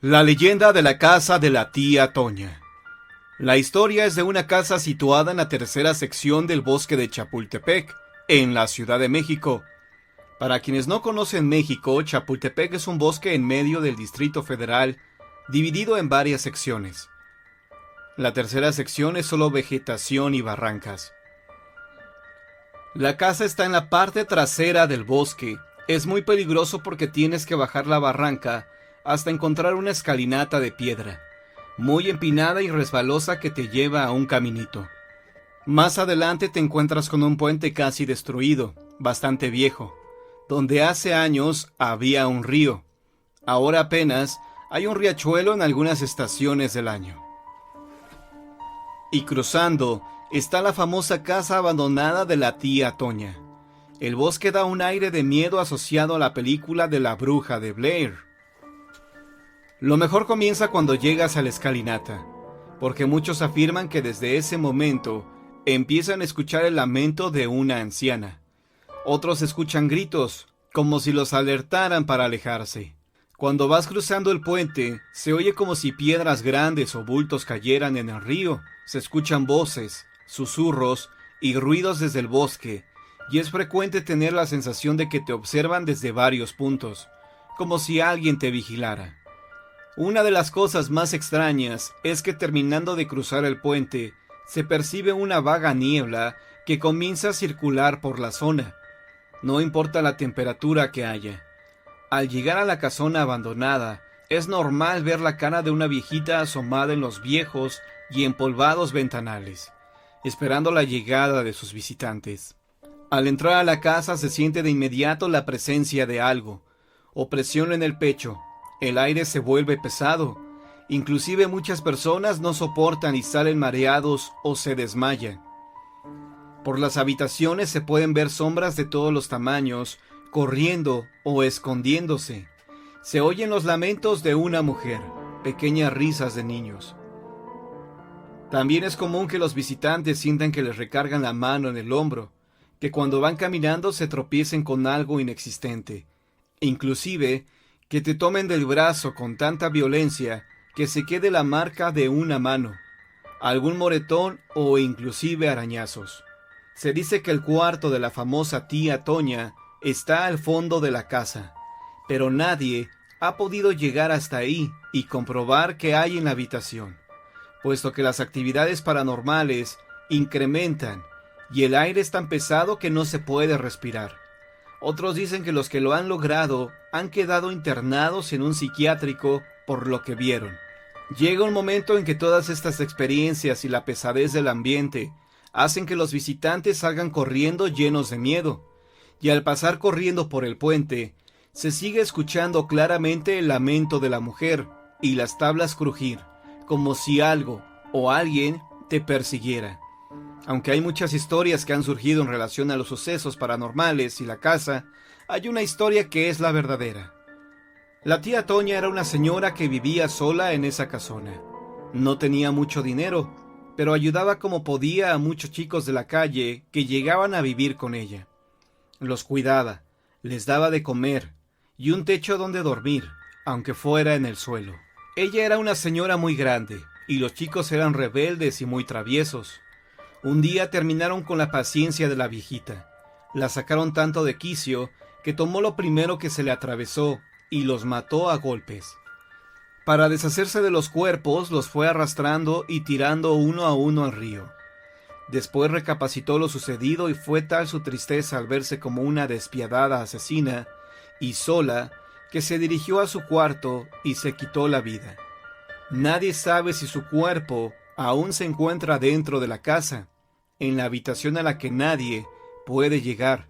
La leyenda de la casa de la tía Toña. La historia es de una casa situada en la tercera sección del bosque de Chapultepec, en la Ciudad de México. Para quienes no conocen México, Chapultepec es un bosque en medio del Distrito Federal, dividido en varias secciones. La tercera sección es solo vegetación y barrancas. La casa está en la parte trasera del bosque. Es muy peligroso porque tienes que bajar la barranca hasta encontrar una escalinata de piedra, muy empinada y resbalosa que te lleva a un caminito. Más adelante te encuentras con un puente casi destruido, bastante viejo, donde hace años había un río. Ahora apenas hay un riachuelo en algunas estaciones del año. Y cruzando está la famosa casa abandonada de la tía Toña. El bosque da un aire de miedo asociado a la película de la bruja de Blair. Lo mejor comienza cuando llegas a la escalinata, porque muchos afirman que desde ese momento empiezan a escuchar el lamento de una anciana. Otros escuchan gritos, como si los alertaran para alejarse. Cuando vas cruzando el puente, se oye como si piedras grandes o bultos cayeran en el río. Se escuchan voces, susurros y ruidos desde el bosque, y es frecuente tener la sensación de que te observan desde varios puntos, como si alguien te vigilara. Una de las cosas más extrañas es que terminando de cruzar el puente, se percibe una vaga niebla que comienza a circular por la zona. No importa la temperatura que haya. Al llegar a la casona abandonada, es normal ver la cara de una viejita asomada en los viejos y empolvados ventanales, esperando la llegada de sus visitantes. Al entrar a la casa se siente de inmediato la presencia de algo, opresión en el pecho. El aire se vuelve pesado, inclusive muchas personas no soportan y salen mareados o se desmayan. Por las habitaciones se pueden ver sombras de todos los tamaños, corriendo o escondiéndose. Se oyen los lamentos de una mujer, pequeñas risas de niños. También es común que los visitantes sientan que les recargan la mano en el hombro, que cuando van caminando se tropiecen con algo inexistente, inclusive que te tomen del brazo con tanta violencia que se quede la marca de una mano, algún moretón o inclusive arañazos. Se dice que el cuarto de la famosa tía Toña está al fondo de la casa, pero nadie ha podido llegar hasta ahí y comprobar qué hay en la habitación, puesto que las actividades paranormales incrementan y el aire es tan pesado que no se puede respirar. Otros dicen que los que lo han logrado han quedado internados en un psiquiátrico por lo que vieron. Llega un momento en que todas estas experiencias y la pesadez del ambiente hacen que los visitantes salgan corriendo llenos de miedo, y al pasar corriendo por el puente, se sigue escuchando claramente el lamento de la mujer y las tablas crujir, como si algo o alguien te persiguiera. Aunque hay muchas historias que han surgido en relación a los sucesos paranormales y la casa, hay una historia que es la verdadera. La tía Toña era una señora que vivía sola en esa casona. No tenía mucho dinero, pero ayudaba como podía a muchos chicos de la calle que llegaban a vivir con ella. Los cuidaba, les daba de comer y un techo donde dormir, aunque fuera en el suelo. Ella era una señora muy grande y los chicos eran rebeldes y muy traviesos. Un día terminaron con la paciencia de la viejita. La sacaron tanto de quicio que tomó lo primero que se le atravesó y los mató a golpes. Para deshacerse de los cuerpos, los fue arrastrando y tirando uno a uno al río. Después recapacitó lo sucedido y fue tal su tristeza al verse como una despiadada asesina y sola que se dirigió a su cuarto y se quitó la vida. Nadie sabe si su cuerpo aún se encuentra dentro de la casa, en la habitación a la que nadie puede llegar.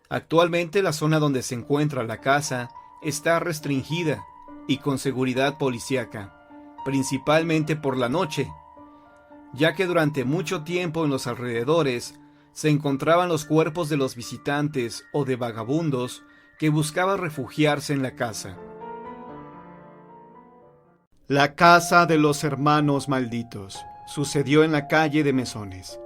Actualmente la zona donde se encuentra la casa está restringida y con seguridad policíaca, principalmente por la noche, ya que durante mucho tiempo en los alrededores se encontraban los cuerpos de los visitantes o de vagabundos que buscaban refugiarse en la casa. La casa de los hermanos malditos sucedió en la calle de Mesones.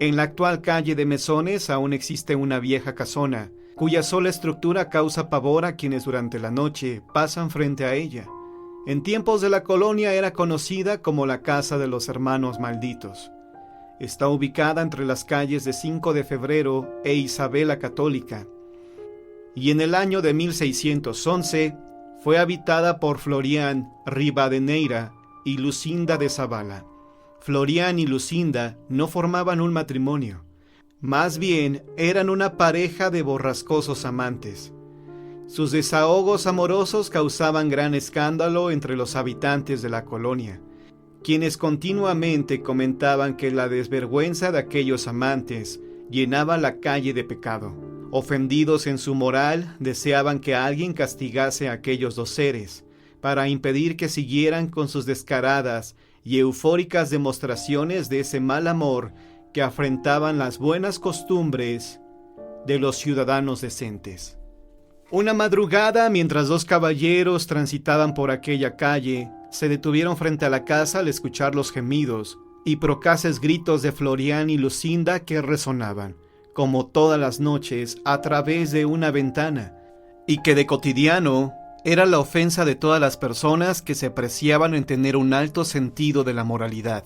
En la actual calle de Mesones aún existe una vieja casona, cuya sola estructura causa pavor a quienes durante la noche pasan frente a ella. En tiempos de la colonia era conocida como la Casa de los Hermanos Malditos. Está ubicada entre las calles de 5 de Febrero e Isabel la Católica, y en el año de 1611 fue habitada por Florián Rivadeneira y Lucinda de Zavala. Florián y Lucinda no formaban un matrimonio, más bien eran una pareja de borrascosos amantes. Sus desahogos amorosos causaban gran escándalo entre los habitantes de la colonia, quienes continuamente comentaban que la desvergüenza de aquellos amantes llenaba la calle de pecado. Ofendidos en su moral, deseaban que alguien castigase a aquellos dos seres, para impedir que siguieran con sus descaradas y eufóricas demostraciones de ese mal amor que afrentaban las buenas costumbres de los ciudadanos decentes. Una madrugada, mientras dos caballeros transitaban por aquella calle, se detuvieron frente a la casa al escuchar los gemidos y procaces gritos de Florián y Lucinda que resonaban, como todas las noches, a través de una ventana, y que de cotidiano era la ofensa de todas las personas que se preciaban en tener un alto sentido de la moralidad.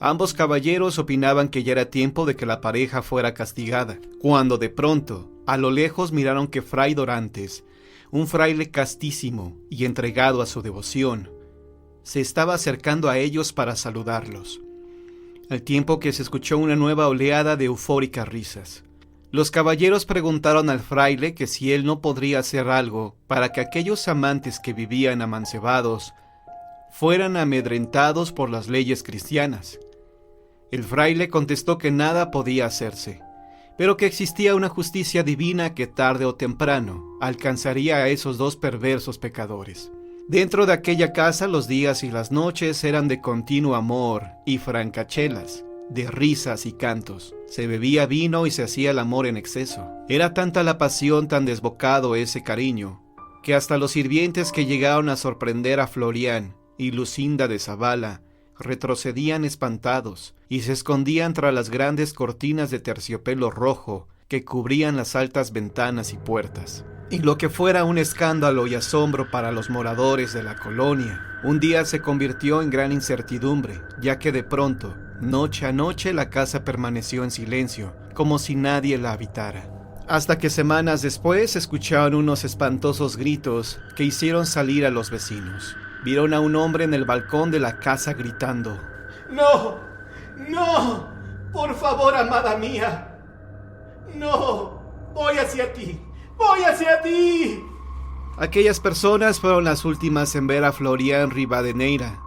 Ambos caballeros opinaban que ya era tiempo de que la pareja fuera castigada, cuando de pronto, a lo lejos miraron que Fray Dorantes, un fraile castísimo y entregado a su devoción, se estaba acercando a ellos para saludarlos, al tiempo que se escuchó una nueva oleada de eufóricas risas. Los caballeros preguntaron al fraile que si él no podría hacer algo para que aquellos amantes que vivían amancebados fueran amedrentados por las leyes cristianas. El fraile contestó que nada podía hacerse, pero que existía una justicia divina que tarde o temprano alcanzaría a esos dos perversos pecadores. Dentro de aquella casa los días y las noches eran de continuo amor y francachelas, de risas y cantos. Se bebía vino y se hacía el amor en exceso. Era tanta la pasión, tan desbocado ese cariño, que hasta los sirvientes que llegaron a sorprender a Florián y Lucinda de Zavala retrocedían espantados y se escondían tras las grandes cortinas de terciopelo rojo que cubrían las altas ventanas y puertas. Y lo que fuera un escándalo y asombro para los moradores de la colonia, un día se convirtió en gran incertidumbre, ya que de pronto, noche a noche, la casa permaneció en silencio, como si nadie la habitara. Hasta que semanas después se escucharon unos espantosos gritos que hicieron salir a los vecinos. Vieron a un hombre en el balcón de la casa gritando: ¡No! ¡No! ¡Por favor, amada mía! ¡No! ¡Voy hacia ti! ¡Voy hacia ti! Aquellas personas fueron las últimas en ver a Florián Rivadeneira.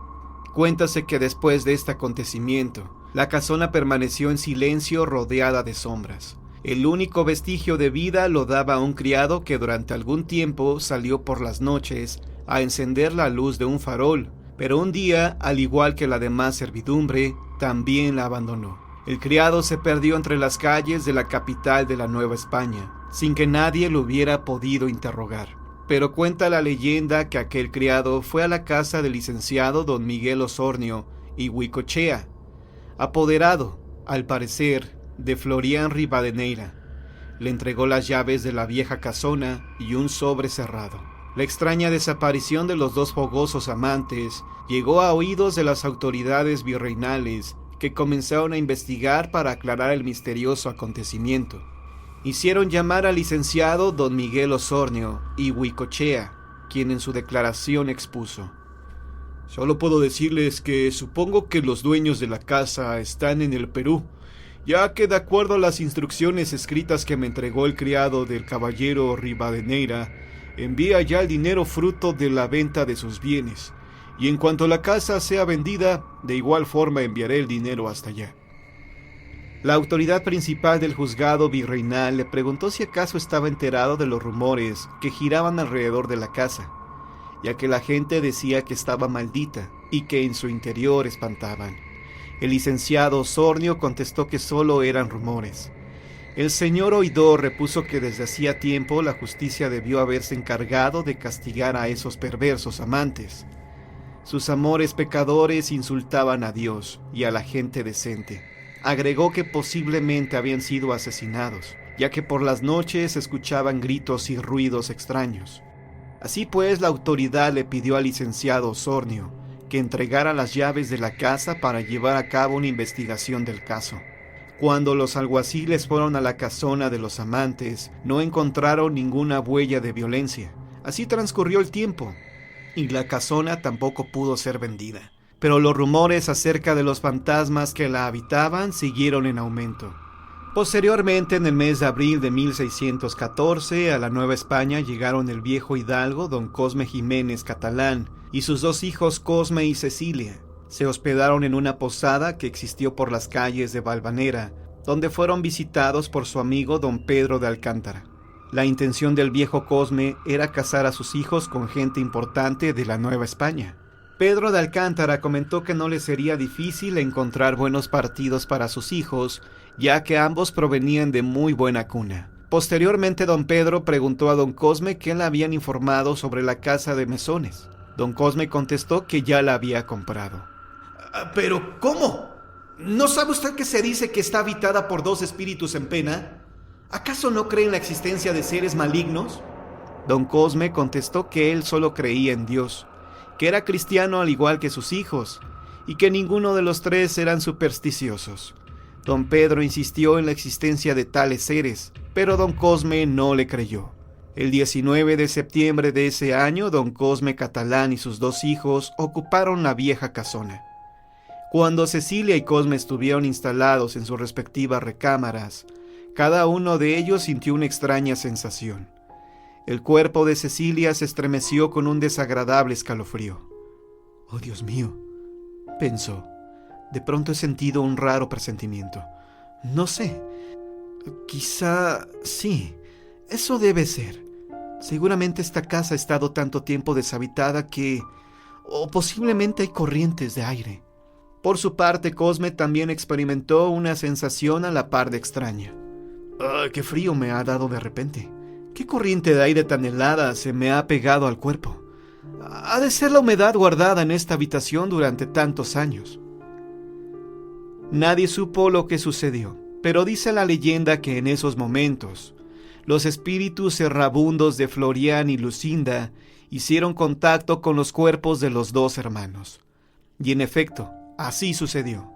Cuéntase que después de este acontecimiento, la casona permaneció en silencio rodeada de sombras. El único vestigio de vida lo daba un criado que durante algún tiempo salió por las noches a encender la luz de un farol, pero un día, al igual que la demás servidumbre, también la abandonó. El criado se perdió entre las calles de la capital de la Nueva España, sin que nadie lo hubiera podido interrogar. Pero cuenta la leyenda que aquel criado fue a la casa del licenciado don Miguel Osornio y Huicochea, apoderado, al parecer, de Florián Rivadeneira. Le entregó las llaves de la vieja casona y un sobre cerrado. La extraña desaparición de los dos fogosos amantes llegó a oídos de las autoridades virreinales, que comenzaron a investigar para aclarar el misterioso acontecimiento. Hicieron llamar al licenciado don Miguel Osornio y Huicochea, quien en su declaración expuso: Solo puedo decirles que supongo que los dueños de la casa están en el Perú, ya que de acuerdo a las instrucciones escritas que me entregó el criado del caballero Rivadeneira, envía ya el dinero fruto de la venta de sus bienes, y en cuanto la casa sea vendida, de igual forma enviaré el dinero hasta allá. La autoridad principal del juzgado virreinal le preguntó si acaso estaba enterado de los rumores que giraban alrededor de la casa, ya que la gente decía que estaba maldita y que en su interior espantaban. El licenciado Osornio contestó que solo eran rumores. El señor oidor repuso que desde hacía tiempo la justicia debió haberse encargado de castigar a esos perversos amantes. Sus amores pecadores insultaban a Dios y a la gente decente. Agregó que posiblemente habían sido asesinados, ya que por las noches se escuchaban gritos y ruidos extraños. Así pues, la autoridad le pidió al licenciado Osornio que entregara las llaves de la casa para llevar a cabo una investigación del caso. Cuando los alguaciles fueron a la casona de los amantes, no encontraron ninguna huella de violencia. Así transcurrió el tiempo, y la casona tampoco pudo ser vendida. Pero los rumores acerca de los fantasmas que la habitaban siguieron en aumento. Posteriormente, en el mes de abril de 1614, a la Nueva España llegaron el viejo hidalgo don Cosme Jiménez Catalán y sus dos hijos Cosme y Cecilia. Se hospedaron en una posada que existió por las calles de Valvanera, donde fueron visitados por su amigo don Pedro de Alcántara. La intención del viejo Cosme era casar a sus hijos con gente importante de la Nueva España. Pedro de Alcántara comentó que no le sería difícil encontrar buenos partidos para sus hijos, ya que ambos provenían de muy buena cuna. Posteriormente, don Pedro preguntó a don Cosme qué le habían informado sobre la casa de Mesones. Don Cosme contestó que ya la había comprado. ¿Pero cómo? ¿No sabe usted que se dice que está habitada por dos espíritus en pena? ¿Acaso no cree en la existencia de seres malignos? Don Cosme contestó que él solo creía en Dios, que era cristiano al igual que sus hijos, y que ninguno de los tres eran supersticiosos. Don Pedro insistió en la existencia de tales seres, pero don Cosme no le creyó. El 19 de septiembre de ese año, don Cosme Catalán y sus dos hijos ocuparon la vieja casona. Cuando Cecilia y Cosme estuvieron instalados en sus respectivas recámaras, cada uno de ellos sintió una extraña sensación. El cuerpo de Cecilia se estremeció con un desagradable escalofrío. «Oh, Dios mío», pensó. «De pronto he sentido un raro presentimiento. No sé. Quizá sí. Eso debe ser. Seguramente esta casa ha estado tanto tiempo deshabitada que... o posiblemente hay corrientes de aire». Por su parte, Cosme también experimentó una sensación a la par de extraña. «¡Qué frío me ha dado de repente! ¿Qué corriente de aire tan helada se me ha pegado al cuerpo? Ha de ser la humedad guardada en esta habitación durante tantos años». Nadie supo lo que sucedió, pero dice la leyenda que en esos momentos, los espíritus errabundos de Florián y Lucinda hicieron contacto con los cuerpos de los dos hermanos. Y en efecto, así sucedió,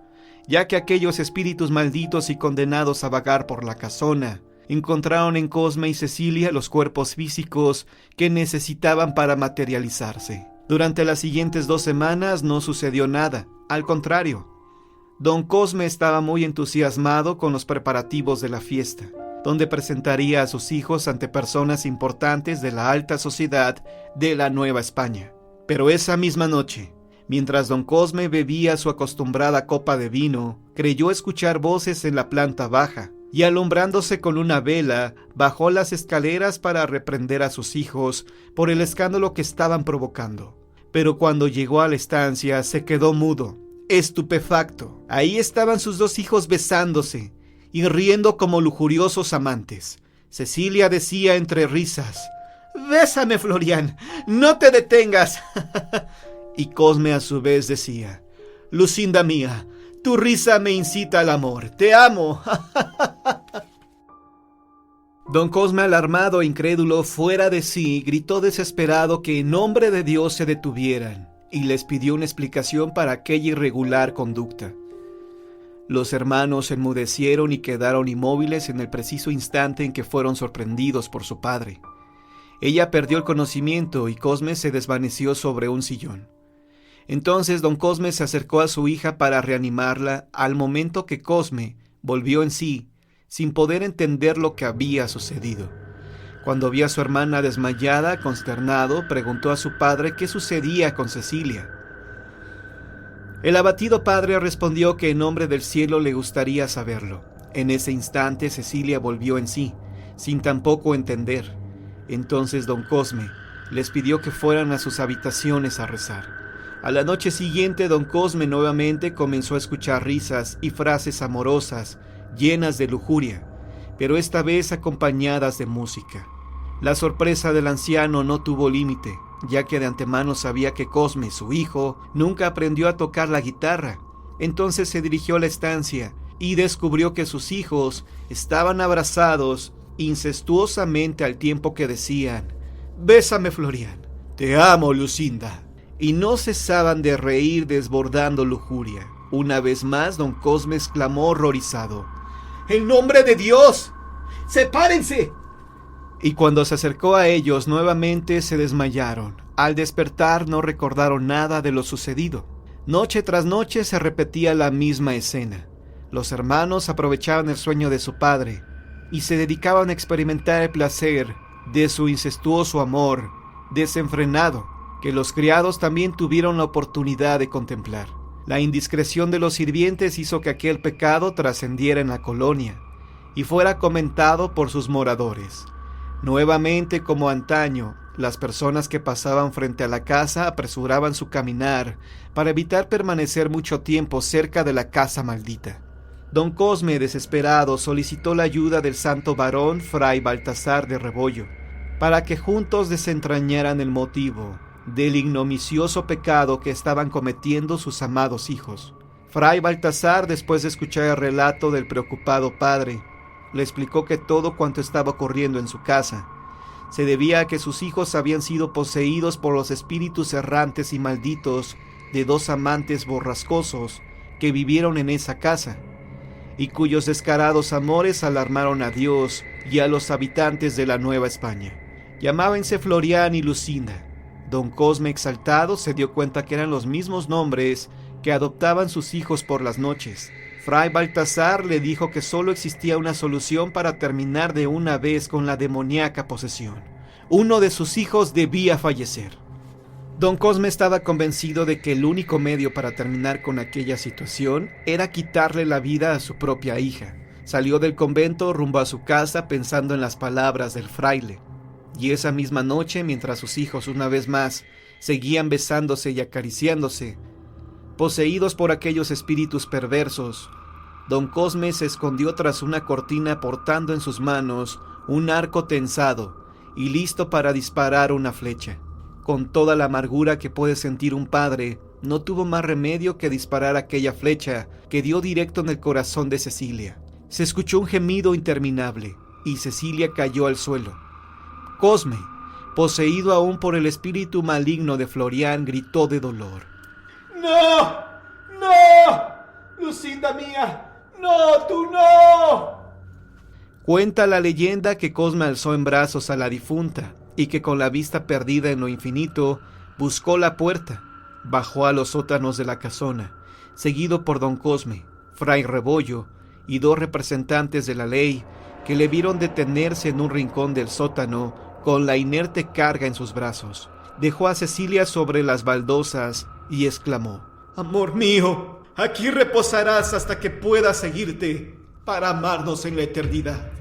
ya que aquellos espíritus malditos y condenados a vagar por la casona encontraron en Cosme y Cecilia los cuerpos físicos que necesitaban para materializarse. Durante las siguientes 2 semanas no sucedió nada, al contrario. Don Cosme estaba muy entusiasmado con los preparativos de la fiesta, donde presentaría a sus hijos ante personas importantes de la alta sociedad de la Nueva España. Pero esa misma noche, mientras don Cosme bebía su acostumbrada copa de vino, creyó escuchar voces en la planta baja, y alumbrándose con una vela, bajó las escaleras para reprender a sus hijos por el escándalo que estaban provocando. Pero cuando llegó a la estancia, se quedó mudo, estupefacto. Ahí estaban sus dos hijos besándose y riendo como lujuriosos amantes. Cecilia decía entre risas: «Bésame, Florián, no te detengas». Y Cosme a su vez decía: «Lucinda mía, tu risa me incita al amor, te amo». Don Cosme, alarmado e incrédulo, fuera de sí, gritó desesperado que en nombre de Dios se detuvieran, y les pidió una explicación para aquella irregular conducta. Los hermanos enmudecieron y quedaron inmóviles en el preciso instante en que fueron sorprendidos por su padre. Ella perdió el conocimiento y Cosme se desvaneció sobre un sillón. Entonces don Cosme se acercó a su hija para reanimarla, al momento que Cosme volvió en sí, sin poder entender lo que había sucedido. Cuando vio a su hermana desmayada, consternado, preguntó a su padre qué sucedía con Cecilia. El abatido padre respondió que en nombre del cielo le gustaría saberlo. En ese instante Cecilia volvió en sí, sin tampoco entender. Entonces don Cosme les pidió que fueran a sus habitaciones a rezar. A la noche siguiente don Cosme nuevamente comenzó a escuchar risas y frases amorosas, llenas de lujuria, pero esta vez acompañadas de música. La sorpresa del anciano no tuvo límite, ya que de antemano sabía que Cosme, su hijo, nunca aprendió a tocar la guitarra. Entonces se dirigió a la estancia y descubrió que sus hijos estaban abrazados incestuosamente al tiempo que decían: Bésame, Florián. Te amo, Lucinda. Y no cesaban de reír desbordando lujuria. Una vez más, don Cosme exclamó horrorizado: ¡En nombre de Dios! ¡Sepárense! Y cuando se acercó a ellos nuevamente se desmayaron. Al despertar no recordaron nada de lo sucedido. Noche tras noche se repetía la misma escena. Los hermanos aprovechaban el sueño de su padre y se dedicaban a experimentar el placer de su incestuoso amor desenfrenado, que los criados también tuvieron la oportunidad de contemplar. La indiscreción de los sirvientes hizo que aquel pecado trascendiera en la colonia y fuera comentado por sus moradores. Nuevamente, como antaño, las personas que pasaban frente a la casa apresuraban su caminar para evitar permanecer mucho tiempo cerca de la casa maldita. Don Cosme, desesperado, solicitó la ayuda del santo varón Fray Baltasar de Rebollo, para que juntos desentrañaran el motivo del ignominioso pecado que estaban cometiendo sus amados hijos. Fray Baltasar, después de escuchar el relato del preocupado padre, le explicó que todo cuanto estaba ocurriendo en su casa se debía a que sus hijos habían sido poseídos por los espíritus errantes y malditos de dos amantes borrascosos que vivieron en esa casa, y cuyos descarados amores alarmaron a Dios y a los habitantes de la Nueva España. Llamábanse Florián y Lucinda. Don Cosme, exaltado, se dio cuenta que eran los mismos nombres que adoptaban sus hijos por las noches. Fray Baltasar le dijo que solo existía una solución para terminar de una vez con la demoníaca posesión. Uno de sus hijos debía fallecer. Don Cosme estaba convencido de que el único medio para terminar con aquella situación era quitarle la vida a su propia hija. Salió del convento rumbo a su casa pensando en las palabras del fraile. Y esa misma noche, mientras sus hijos una vez más seguían besándose y acariciándose, poseídos por aquellos espíritus perversos, don Cosme se escondió tras una cortina portando en sus manos un arco tensado y listo para disparar una flecha. Con toda la amargura que puede sentir un padre, no tuvo más remedio que disparar aquella flecha que dio directo en el corazón de Cecilia. Se escuchó un gemido interminable y Cecilia cayó al suelo. Cosme, poseído aún por el espíritu maligno de Florián, gritó de dolor: ¡No! ¡No! ¡Lucinda mía! ¡No, tú no! Cuenta la leyenda que Cosme alzó en brazos a la difunta y que con la vista perdida en lo infinito buscó la puerta, bajó a los sótanos de la casona, seguido por don Cosme, Fray Rebollo y dos representantes de la ley que le vieron detenerse en un rincón del sótano con la inerte carga en sus brazos. Dejó a Cecilia sobre las baldosas y exclamó: Amor mío, aquí reposarás hasta que pueda seguirte para amarnos en la eternidad.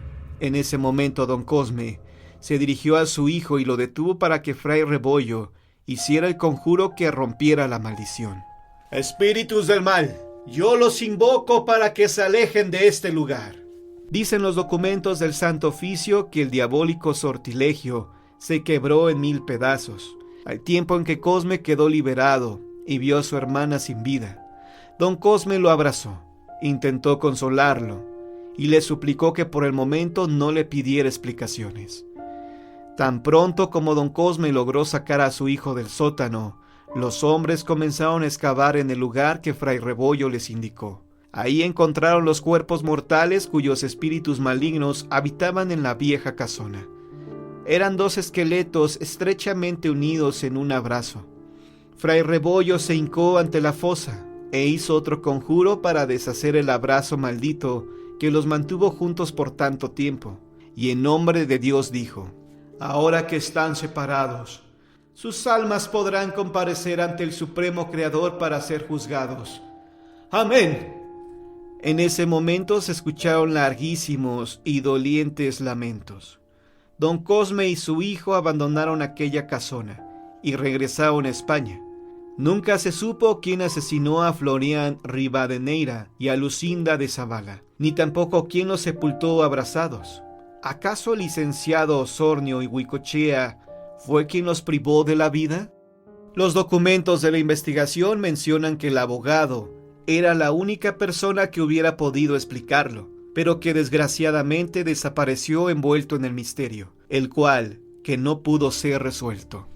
En ese momento don Cosme se dirigió a su hijo y lo detuvo para que Fray Rebollo hiciera el conjuro que rompiera la maldición. Espíritus del mal, yo los invoco para que se alejen de este lugar. Dicen los documentos del Santo Oficio que el diabólico sortilegio se quebró en 1000 pedazos, al tiempo en que Cosme quedó liberado y vio a su hermana sin vida. Don Cosme lo abrazó, intentó consolarlo y le suplicó que por el momento no le pidiera explicaciones. Tan pronto como don Cosme logró sacar a su hijo del sótano, los hombres comenzaron a excavar en el lugar que Fray Rebollo les indicó. Ahí encontraron los cuerpos mortales cuyos espíritus malignos habitaban en la vieja casona. Eran 2 esqueletos estrechamente unidos en un abrazo. Fray Rebollo se hincó ante la fosa e hizo otro conjuro para deshacer el abrazo maldito que los mantuvo juntos por tanto tiempo, y en nombre de Dios dijo: Ahora que están separados, sus almas podrán comparecer ante el Supremo Creador para ser juzgados. Amén. En ese momento se escucharon larguísimos y dolientes lamentos. Don Cosme y su hijo abandonaron aquella casona y regresaron a España. Nunca se supo quién asesinó a Florián Rivadeneira y a Lucinda de Zavala, ni tampoco quién los sepultó abrazados. ¿Acaso el licenciado Osornio y Huicochea fue quien los privó de la vida? Los documentos de la investigación mencionan que el abogado era la única persona que hubiera podido explicarlo, pero que desgraciadamente desapareció envuelto en el misterio, el cual que no pudo ser resuelto.